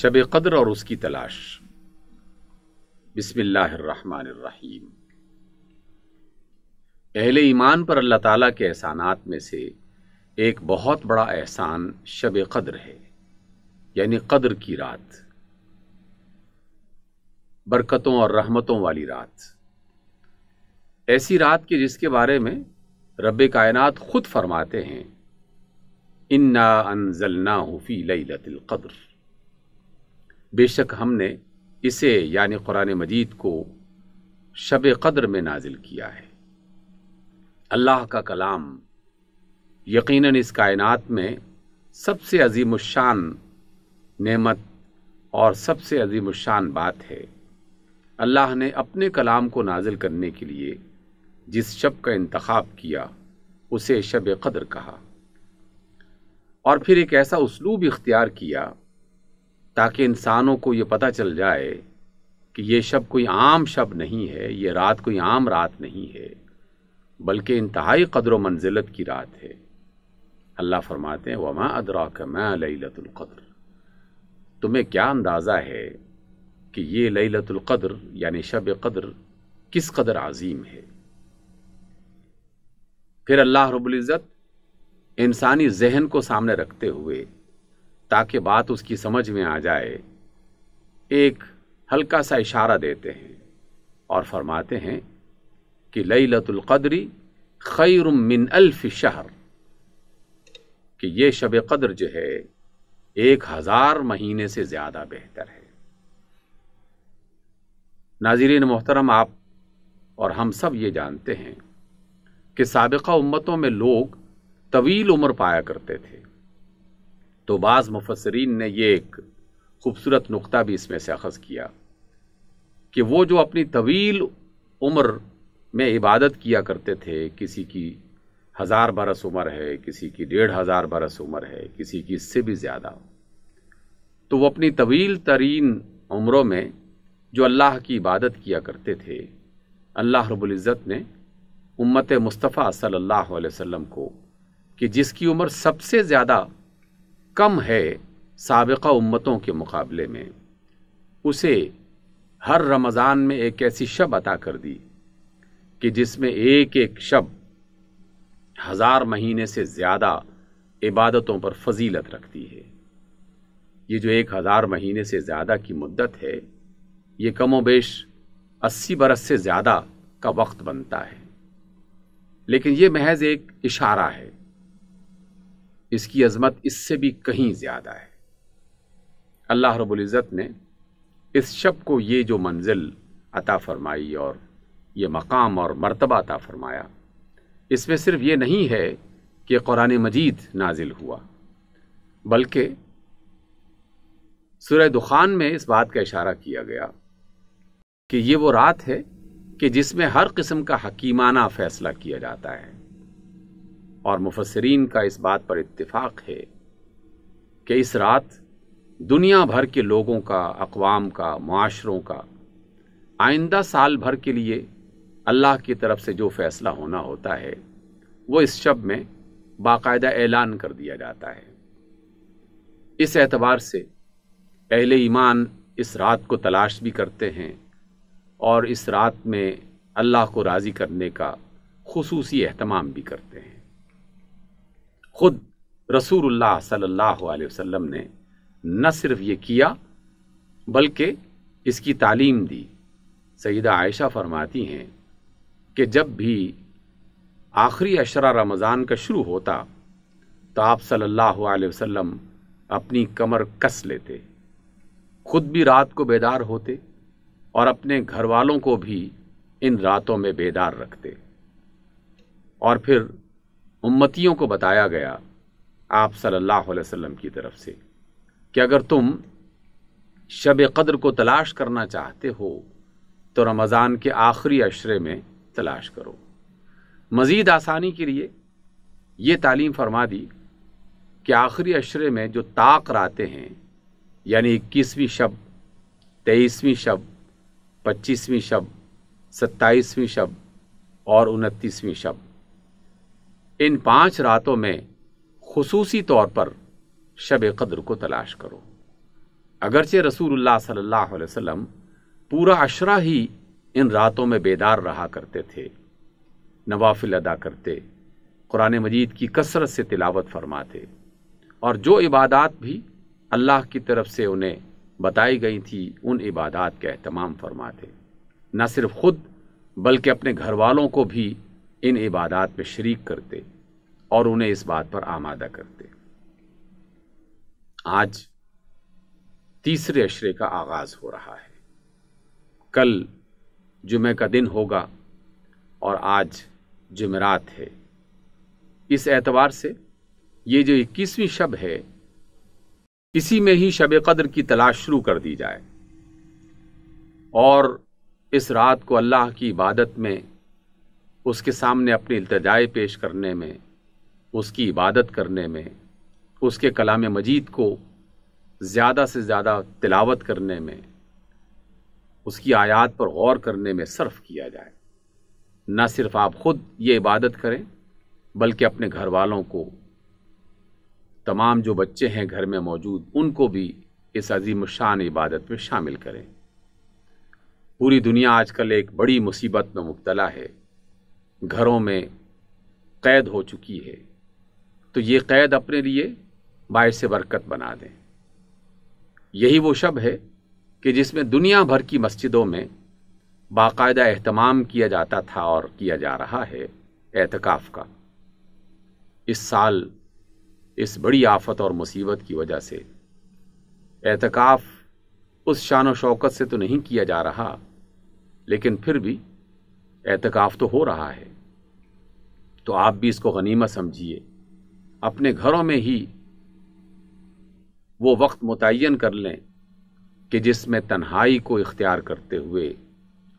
شب قدر اور اس کی تلاش۔ بسم اللہ الرحمن الرحیم۔ اہل ایمان پر اللہ تعالیٰ کے احسانات میں سے ایک بہت بڑا احسان شب قدر ہے، یعنی قدر کی رات، برکتوں اور رحمتوں والی رات، ایسی رات کی جس کے بارے میں رب کائنات خود فرماتے ہیں انا انزلناہ فی لیلۃ القدر، بے شک ہم نے اسے یعنی قرآن مجید کو شب قدر میں نازل کیا ہے۔ اللہ کا کلام یقیناً اس کائنات میں سب سے عظیم الشان نعمت اور سب سے عظیم الشان بات ہے۔ اللہ نے اپنے کلام کو نازل کرنے کے لیے جس شب کا انتخاب کیا اسے شب قدر کہا، اور پھر ایک ایسا اسلوب اختیار کیا تاکہ انسانوں کو یہ پتہ چل جائے کہ یہ شب کوئی عام شب نہیں ہے، یہ رات کوئی عام رات نہیں ہے، بلکہ انتہائی قدر و منزلت کی رات ہے۔ اللہ فرماتے ہیں وما ادراک ما لیلۃ القدر، تمہیں کیا اندازہ ہے کہ یہ لیلۃ القدر یعنی شب قدر کس قدر عظیم ہے۔ پھر اللہ رب العزت انسانی ذہن کو سامنے رکھتے ہوئے تاکہ بات اس کی سمجھ میں آ جائے ایک ہلکا سا اشارہ دیتے ہیں اور فرماتے ہیں کہ لیلۃ القدر خیر من الف شہر، کہ یہ شب قدر جو ہے 1000 مہینے سے زیادہ بہتر ہے۔ ناظرین محترم، آپ اور ہم سب یہ جانتے ہیں کہ سابقہ امتوں میں لوگ طویل عمر پایا کرتے تھے، تو بعض مفسرین نے یہ ایک خوبصورت نقطہ بھی اس میں سے اخذ کیا کہ وہ جو اپنی طویل عمر میں عبادت کیا کرتے تھے، کسی کی 1000 برس عمر ہے، کسی کی 1500 برس عمر ہے، کسی کی اس سے بھی زیادہ، تو وہ اپنی طویل ترین عمروں میں جو اللہ کی عبادت کیا کرتے تھے، اللہ رب العزت نے امت مصطفیٰ صلی اللہ علیہ وسلم کو کہ جس کی عمر سب سے زیادہ کم ہے سابقہ امتوں کے مقابلے میں، اسے ہر رمضان میں ایک ایسی شب عطا کر دی کہ جس میں ایک ایک شب 1000 مہینے سے زیادہ عبادتوں پر فضیلت رکھتی ہے۔ یہ جو 1000 مہینے سے زیادہ کی مدت ہے، یہ کم و بیش 80 برس سے زیادہ کا وقت بنتا ہے، لیکن یہ محض ایک اشارہ ہے، اس کی عظمت اس سے بھی کہیں زیادہ ہے۔ اللہ رب العزت نے اس شب کو یہ جو منزل عطا فرمائی اور یہ مقام اور مرتبہ عطا فرمایا، اس میں صرف یہ نہیں ہے کہ قرآن مجید نازل ہوا، بلکہ سورہ دخان میں اس بات کا اشارہ کیا گیا کہ یہ وہ رات ہے کہ جس میں ہر قسم کا حکیمانہ فیصلہ کیا جاتا ہے، اور مفسرین کا اس بات پر اتفاق ہے کہ اس رات دنیا بھر کے لوگوں کا، اقوام کا، معاشروں کا آئندہ سال بھر کے لیے اللہ کی طرف سے جو فیصلہ ہونا ہوتا ہے وہ اس شب میں باقاعدہ اعلان کر دیا جاتا ہے۔ اس اعتبار سے اہل ایمان اس رات کو تلاش بھی کرتے ہیں اور اس رات میں اللہ کو راضی کرنے کا خصوصی اہتمام بھی کرتے ہیں۔ خود رسول اللہ صلی اللہ علیہ وسلم نے نہ صرف یہ کیا بلکہ اس کی تعلیم دی۔ سیدہ عائشہ فرماتی ہیں کہ جب بھی آخری عشرہ رمضان کا شروع ہوتا تو آپ صلی اللہ علیہ وسلم اپنی کمر کس لیتے، خود بھی رات کو بیدار ہوتے اور اپنے گھر والوں کو بھی ان راتوں میں بیدار رکھتے، اور پھر امتیوں کو بتایا گیا آپ صلی اللہ علیہ وسلم کی طرف سے کہ اگر تم شب قدر کو تلاش کرنا چاہتے ہو تو رمضان کے آخری عشرے میں تلاش کرو۔ مزید آسانی کے لیے یہ تعلیم فرما دی کہ آخری عشرے میں جو طاق راتیں ہیں، یعنی 21ویں شب، 23ویں شب، 25ویں شب، 27ویں شب اور 29ویں شب، ان 5 راتوں میں خصوصی طور پر شب قدر کو تلاش کرو۔ اگرچہ رسول اللہ صلی اللہ علیہ وسلم پورا عشرہ ہی ان راتوں میں بیدار رہا کرتے تھے، نوافل ادا کرتے، قرآن مجید کی کثرت سے تلاوت فرماتے، اور جو عبادات بھی اللہ کی طرف سے انہیں بتائی گئی تھی ان عبادات کا اہتمام فرماتے، نہ صرف خود بلکہ اپنے گھر والوں کو بھی ان عبادات میں شریک کرتے اور انہیں اس بات پر آمادہ کرتے۔ آج تیسرے عشرے کا آغاز ہو رہا ہے، کل جمعہ کا دن ہوگا اور آج جمعرات ہے۔ اس اعتبار سے یہ جو 21ویں شب ہے، اسی میں ہی شب قدر کی تلاش شروع کر دی جائے اور اس رات کو اللہ کی عبادت میں، اس کے سامنے اپنی التجائے پیش کرنے میں، اس کی عبادت کرنے میں، اس کے کلام مجید کو زیادہ سے زیادہ تلاوت کرنے میں، اس کی آیات پر غور کرنے میں صرف کیا جائے۔ نہ صرف آپ خود یہ عبادت کریں بلکہ اپنے گھر والوں کو، تمام جو بچے ہیں گھر میں موجود، ان کو بھی اس عظیم الشان عبادت میں شامل کریں۔ پوری دنیا آج کل ایک بڑی مصیبت میں مبتلا ہے، گھروں میں قید ہو چکی ہے، تو یہ قید اپنے لیے باعث برکت بنا دیں۔ یہی وہ شب ہے کہ جس میں دنیا بھر کی مسجدوں میں باقاعدہ اہتمام کیا جاتا تھا اور کیا جا رہا ہے اعتکاف کا۔ اس سال اس بڑی آفت اور مصیبت کی وجہ سے اعتکاف اس شان و شوکت سے تو نہیں کیا جا رہا، لیکن پھر بھی اعتکاف تو ہو رہا ہے، تو آپ بھی اس کو غنیمت سمجھیے، اپنے گھروں میں ہی وہ وقت متعین کر لیں کہ جس میں تنہائی کو اختیار کرتے ہوئے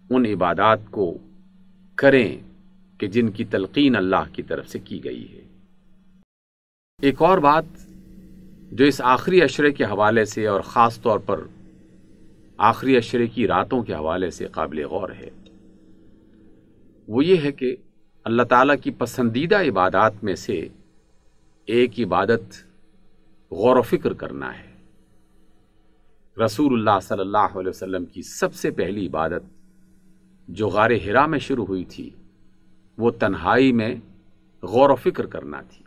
ان عبادات کو کریں کہ جن کی تلقین اللہ کی طرف سے کی گئی ہے۔ ایک اور بات جو اس آخری عشرے کے حوالے سے اور خاص طور پر آخری عشرے کی راتوں کے حوالے سے قابل غور ہے، وہ یہ ہے کہ اللہ تعالیٰ کی پسندیدہ عبادات میں سے ایک عبادت غور و فکر کرنا ہے۔ رسول اللہ صلی اللہ علیہ وسلم کی سب سے پہلی عبادت جو غار حرا میں شروع ہوئی تھی، وہ تنہائی میں غور و فکر کرنا تھی۔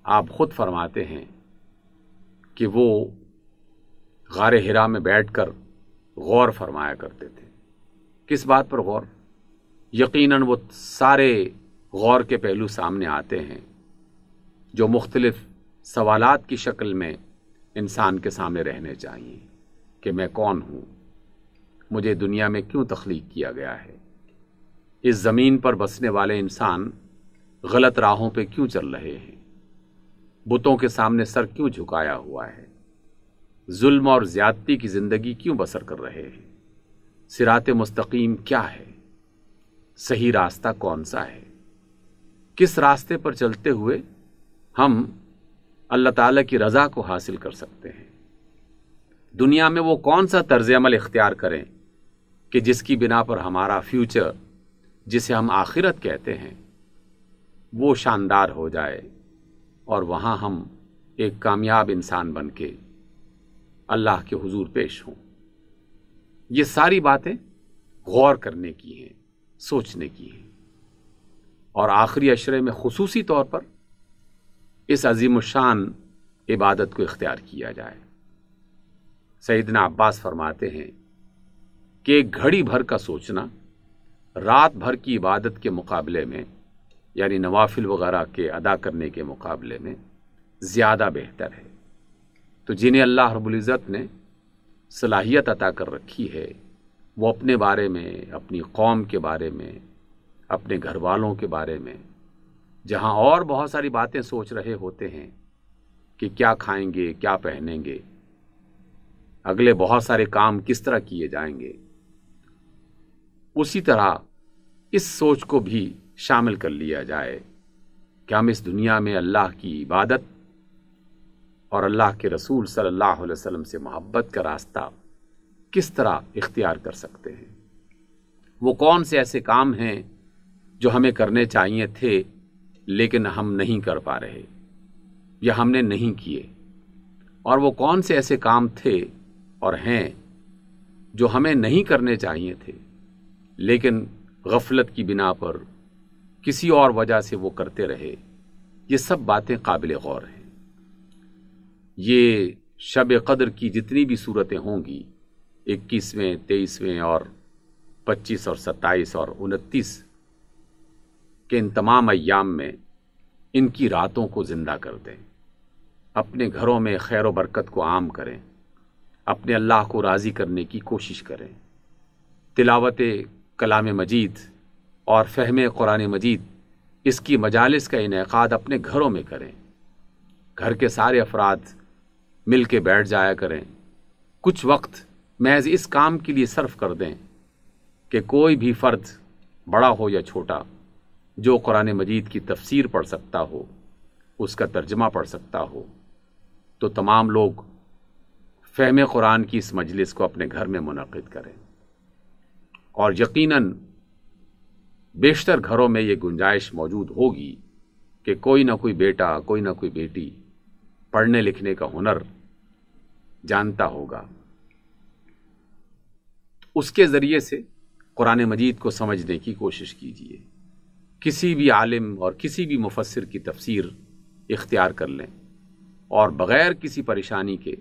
آپ خود فرماتے ہیں کہ وہ غار حرا میں بیٹھ کر غور فرمایا کرتے تھے۔ کس بات پر غور؟ یقیناً وہ سارے غور کے پہلو سامنے آتے ہیں جو مختلف سوالات کی شکل میں انسان کے سامنے رہنے چاہیے کہ میں کون ہوں، مجھے دنیا میں کیوں تخلیق کیا گیا ہے، اس زمین پر بسنے والے انسان غلط راہوں پہ کیوں چل رہے ہیں، بتوں کے سامنے سر کیوں جھکایا ہوا ہے، ظلم اور زیادتی کی زندگی کیوں بسر کر رہے ہیں، صراط مستقیم کیا ہے، صحیح راستہ کون سا ہے، کس راستے پر چلتے ہوئے ہم اللہ تعالیٰ کی رضا کو حاصل کر سکتے ہیں، دنیا میں وہ کون سا طرز عمل اختیار کریں کہ جس کی بنا پر ہمارا فیوچر، جسے ہم آخرت کہتے ہیں، وہ شاندار ہو جائے اور وہاں ہم ایک کامیاب انسان بن کے اللہ کے حضور پیش ہوں۔ یہ ساری باتیں غور کرنے کی ہیں، سوچنے کی ہیں، اور آخری عشرے میں خصوصی طور پر اس عظیم الشان عبادت کو اختیار کیا جائے۔ سیدنا عباس فرماتے ہیں کہ ایک گھڑی بھر کا سوچنا رات بھر کی عبادت کے مقابلے میں، یعنی نوافل وغیرہ کے ادا کرنے کے مقابلے میں زیادہ بہتر ہے۔ تو جنہیں اللہ رب العزت نے صلاحیت عطا کر رکھی ہے، وہ اپنے بارے میں، اپنی قوم کے بارے میں، اپنے گھر والوں کے بارے میں، جہاں اور بہت ساری باتیں سوچ رہے ہوتے ہیں کہ کیا کھائیں گے، کیا پہنیں گے، اگلے بہت سارے کام کس طرح کیے جائیں گے، اسی طرح اس سوچ کو بھی شامل کر لیا جائے کہ ہم اس دنیا میں اللہ کی عبادت اور اللہ کے رسول صلی اللہ علیہ وسلم سے محبت کا راستہ کس طرح اختیار کر سکتے ہیں، وہ کون سے ایسے کام ہیں جو ہمیں کرنے چاہیے تھے لیکن ہم نہیں کر پا رہے یا ہم نے نہیں کیے، اور وہ کون سے ایسے کام تھے اور ہیں جو ہمیں نہیں کرنے چاہیے تھے، لیکن غفلت کی بنا پر کسی اور وجہ سے وہ کرتے رہے، یہ سب باتیں قابل غور ہیں۔ یہ شب قدر کی جتنی بھی صورتیں ہوں گی، 21ویں، 23ویں اور 25 اور 27 اور 29 کے ان تمام ایام میں ان کی راتوں کو زندہ کر دیں، اپنے گھروں میں خیر و برکت کو عام کریں، اپنے اللہ کو راضی کرنے کی کوشش کریں، تلاوت کلام مجید اور فہم قرآن مجید اس کی مجالس کا انعقاد اپنے گھروں میں کریں، گھر کے سارے افراد مل کے بیٹھ جایا کریں، کچھ وقت محض اس کام کے لیے صرف کر دیں کہ کوئی بھی فرد بڑا ہو یا چھوٹا جو قرآن مجید کی تفسیر پڑھ سکتا ہو، اس کا ترجمہ پڑھ سکتا ہو، تو تمام لوگ فہم قرآن کی اس مجلس کو اپنے گھر میں منعقد کریں۔ اور یقیناً بیشتر گھروں میں یہ گنجائش موجود ہوگی کہ کوئی نہ کوئی بیٹا، کوئی نہ کوئی بیٹی پڑھنے لکھنے کا ہنر جانتا ہوگا، اس کے ذریعے سے قرآن مجید کو سمجھنے کی کوشش کیجیے، کسی بھی عالم اور کسی بھی مفسر کی تفسیر اختیار کر لیں اور بغیر کسی پریشانی کے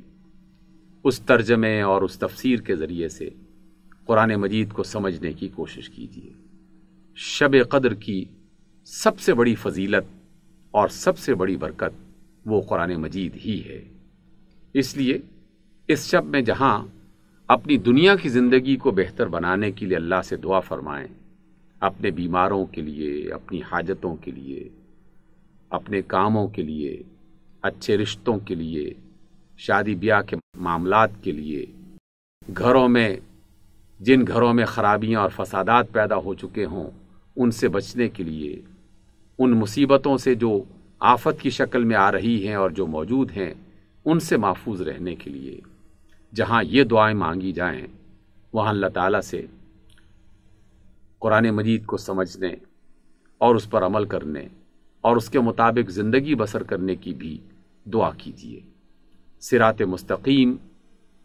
اس ترجمے اور اس تفسیر کے ذریعے سے قرآن مجید کو سمجھنے کی کوشش کیجیے۔ شب قدر کی سب سے بڑی فضیلت اور سب سے بڑی برکت وہ قرآن مجید ہی ہے، اس لیے اس شب میں جہاں اپنی دنیا کی زندگی کو بہتر بنانے کے لیے اللہ سے دعا فرمائیں، اپنے بیماروں کے لیے، اپنی حاجتوں کے لیے، اپنے کاموں کے لیے، اچھے رشتوں کے لیے، شادی بیاہ کے معاملات کے لیے، جن گھروں میں خرابیاں اور فسادات پیدا ہو چکے ہوں ان سے بچنے کے لیے، ان مصیبتوں سے جو آفت کی شکل میں آ رہی ہیں اور جو موجود ہیں ان سے محفوظ رہنے کے لیے، جہاں یہ دعائیں مانگی جائیں وہاں اللہ تعالیٰ سے قرآن مجید کو سمجھنے اور اس پر عمل کرنے اور اس کے مطابق زندگی بسر کرنے کی بھی دعا کیجیے۔ صراط مستقیم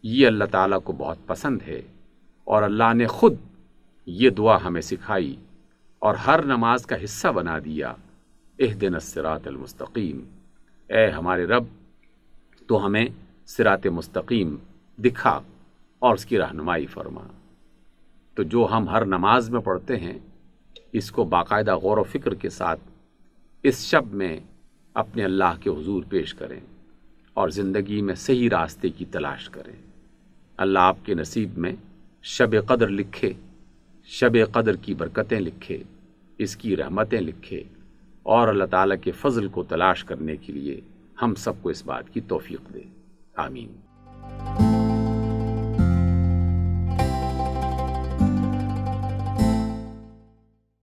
یہ اللہ تعالیٰ کو بہت پسند ہے اور اللہ نے خود یہ دعا ہمیں سکھائی اور ہر نماز کا حصہ بنا دیا، اہدنا الصراط المستقیم، اے ہمارے رب تو ہمیں صراط مستقیم دکھا اور اس کی رہنمائی فرما۔ تو جو ہم ہر نماز میں پڑھتے ہیں اس کو باقاعدہ غور و فکر کے ساتھ اس شب میں اپنے اللہ کے حضور پیش کریں اور زندگی میں صحیح راستے کی تلاش کریں۔ اللہ آپ کے نصیب میں شب قدر لکھے، شب قدر کی برکتیں لکھے، اس کی رحمتیں لکھے اور اللہ تعالیٰ کے فضل کو تلاش کرنے کے لیے ہم سب کو اس بات کی توفیق دے۔ آمین۔